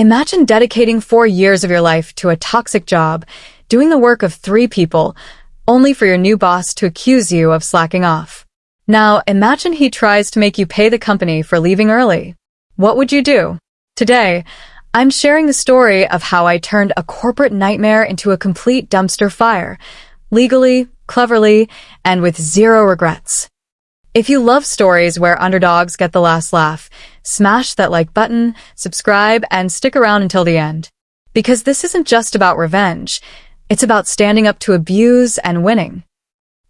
Imagine dedicating 4 years of your life to a toxic job, doing the work of 3 people, only for your new boss to accuse you of slacking off. Now, imagine he tries to make you pay the company for leaving early. What would you do? Today, I'm sharing the story of how I turned a corporate nightmare into a complete dumpster fire, legally, cleverly, and with zero regrets. If you love stories where underdogs get the last laugh, smash that like button, subscribe, and stick around until the end. Because this isn't just about revenge, it's about standing up to abuse and winning.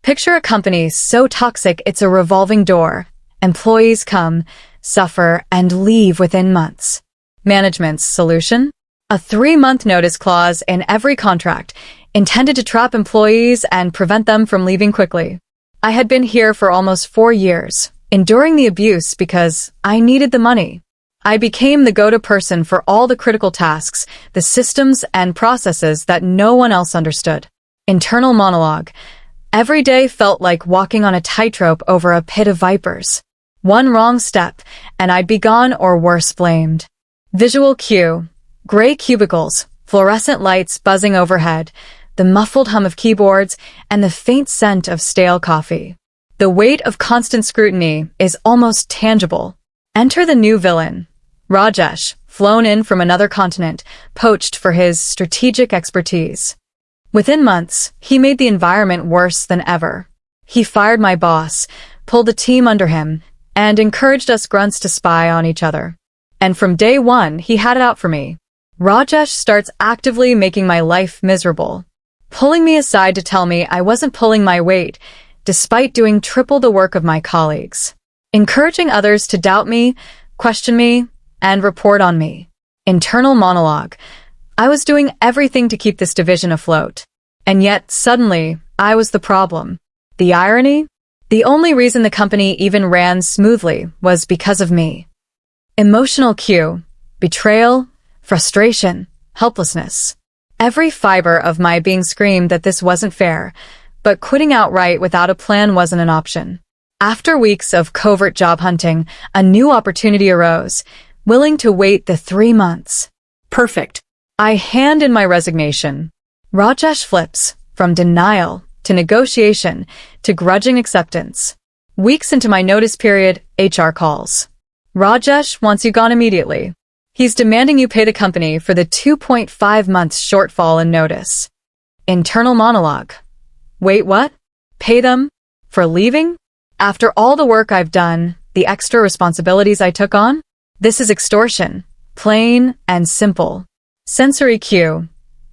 Picture a company so toxic it's a revolving door. Employees come, suffer, and leave within months. Management's solution? A 3-month notice clause in every contract, intended to trap employees and prevent them from leaving quickly. I had been here for almost 4 years, enduring the abuse because I needed the money. I became the go-to person for all the critical tasks, the systems and processes that no one else understood. Internal monologue. Every day felt like walking on a tightrope over a pit of vipers. One wrong step, and I'd be gone or worse blamed. Visual cue. Gray cubicles, fluorescent lights buzzing overhead, the muffled hum of keyboards, and the faint scent of stale coffee. The weight of constant scrutiny is almost tangible. Enter the new villain. Rajesh, flown in from another continent, poached for his strategic expertise. Within months, he made the environment worse than ever. He fired my boss, pulled the team under him, and encouraged us grunts to spy on each other. And from day one, he had it out for me. Rajesh starts actively making my life miserable, pulling me aside to tell me I wasn't pulling my weight, despite doing triple the work of my colleagues. Encouraging others to doubt me, question me, and report on me. Internal monologue. I was doing everything to keep this division afloat. And yet, suddenly, I was the problem. The irony? The only reason the company even ran smoothly was because of me. Emotional cue. Betrayal, frustration, helplessness. Every fiber of my being screamed that this wasn't fair, but quitting outright without a plan wasn't an option. After weeks of covert job hunting, a new opportunity arose, willing to wait the 3 months. Perfect. I hand in my resignation. Rajesh flips, from denial to negotiation to grudging acceptance. Weeks into my notice period, HR calls. Rajesh wants you gone immediately. He's demanding you pay the company for the 2.5 months shortfall in notice. Internal monologue. Wait, what? Pay them? For leaving? After all the work I've done, the extra responsibilities I took on? This is extortion. Plain and simple. Sensory cue.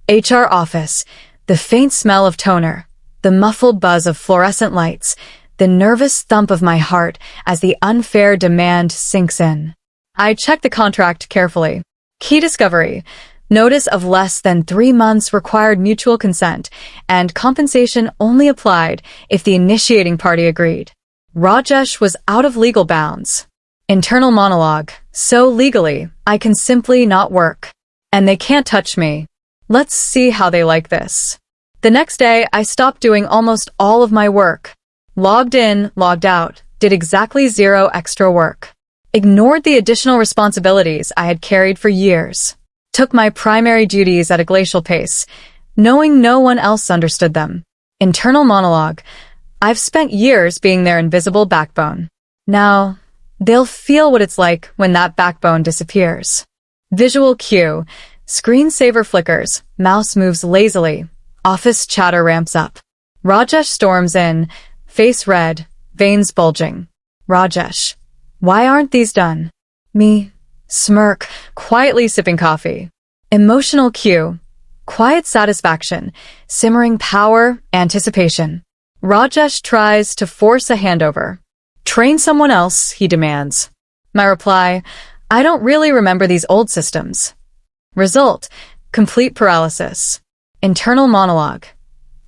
HR office. The faint smell of toner. The muffled buzz of fluorescent lights. The nervous thump of my heart as the unfair demand sinks in. I check the contract carefully. Key discovery. Notice of less than 3 months required mutual consent, and compensation only applied if the initiating party agreed. Rajesh was out of legal bounds. Internal monologue. So legally, I can simply not work. And they can't touch me. Let's see how they like this. The next day, I stopped doing almost all of my work. Logged in, logged out, did exactly 0 extra work. Ignored the additional responsibilities I had carried for years. Took my primary duties at a glacial pace, knowing no one else understood them. Internal monologue. I've spent years being their invisible backbone. Now, they'll feel what it's like when that backbone disappears. Visual cue. Screensaver flickers, mouse moves lazily, office chatter ramps up. Rajesh storms in, face red, veins bulging. Rajesh. Why aren't these done? Me. Smirk, quietly sipping coffee. Emotional cue. Quiet satisfaction, simmering power, anticipation. Rajesh tries to force a handover. Train someone else, he demands. My reply, I don't really remember these old systems. Result, complete paralysis. Internal monologue.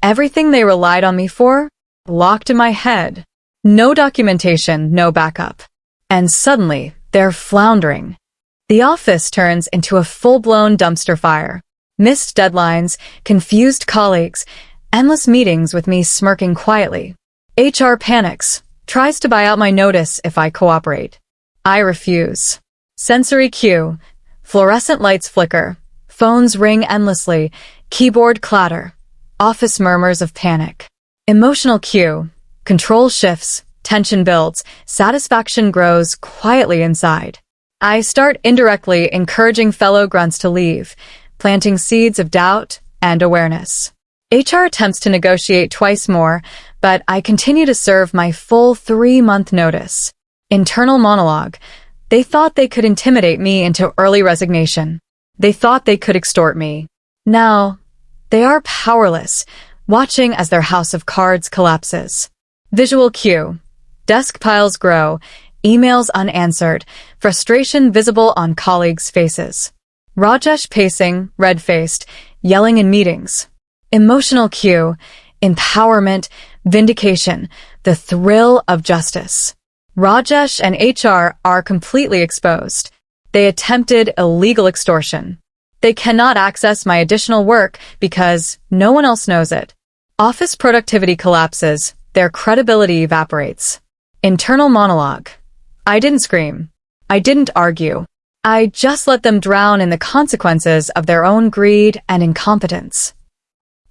Everything they relied on me for, locked in my head. No documentation, no backup. And suddenly, they're floundering. The office turns into a full-blown dumpster fire. Missed deadlines, confused colleagues, endless meetings with me smirking quietly. HR panics, tries to buy out my notice if I cooperate. I refuse. Sensory cue. Fluorescent lights flicker. Phones ring endlessly. Keyboard clatter. Office murmurs of panic. Emotional cue. Control shifts. Tension builds. Satisfaction grows quietly inside. I start indirectly encouraging fellow grunts to leave, planting seeds of doubt and awareness. HR attempts to negotiate twice more, but I continue to serve my full 3-month notice. Internal monologue. They thought they could intimidate me into early resignation. They thought they could extort me. Now, they are powerless, watching as their house of cards collapses. Visual cue. Desk piles grow, emails unanswered, frustration visible on colleagues' faces. Rajesh pacing, red-faced, yelling in meetings. Emotional cue. Empowerment, vindication, the thrill of justice. Rajesh and HR are completely exposed. They attempted illegal extortion. They cannot access my additional work because no one else knows it. Office productivity collapses. Their credibility evaporates. Internal monologue. I didn't scream. I didn't argue. I just let them drown in the consequences of their own greed and incompetence.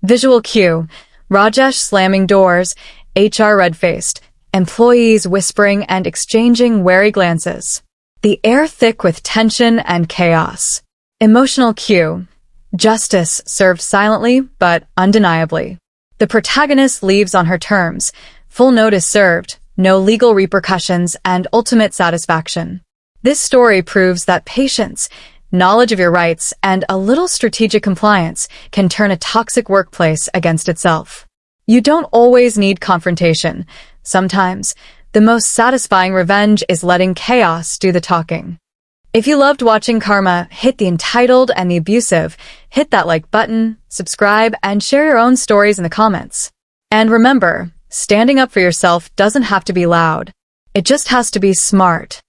Visual cue. Rajesh slamming doors, HR red-faced, employees whispering and exchanging wary glances. The air thick with tension and chaos. Emotional cue. Justice served silently but undeniably. The protagonist leaves on her terms. Full notice served, no legal repercussions, and ultimate satisfaction. This story proves that patience, knowledge of your rights, and a little strategic compliance can turn a toxic workplace against itself. You don't always need confrontation. Sometimes, the most satisfying revenge is letting chaos do the talking. If you loved watching Karma, hit the entitled and the abusive, hit that like button, subscribe, and share your own stories in the comments. And remember, standing up for yourself doesn't have to be loud. It just has to be smart.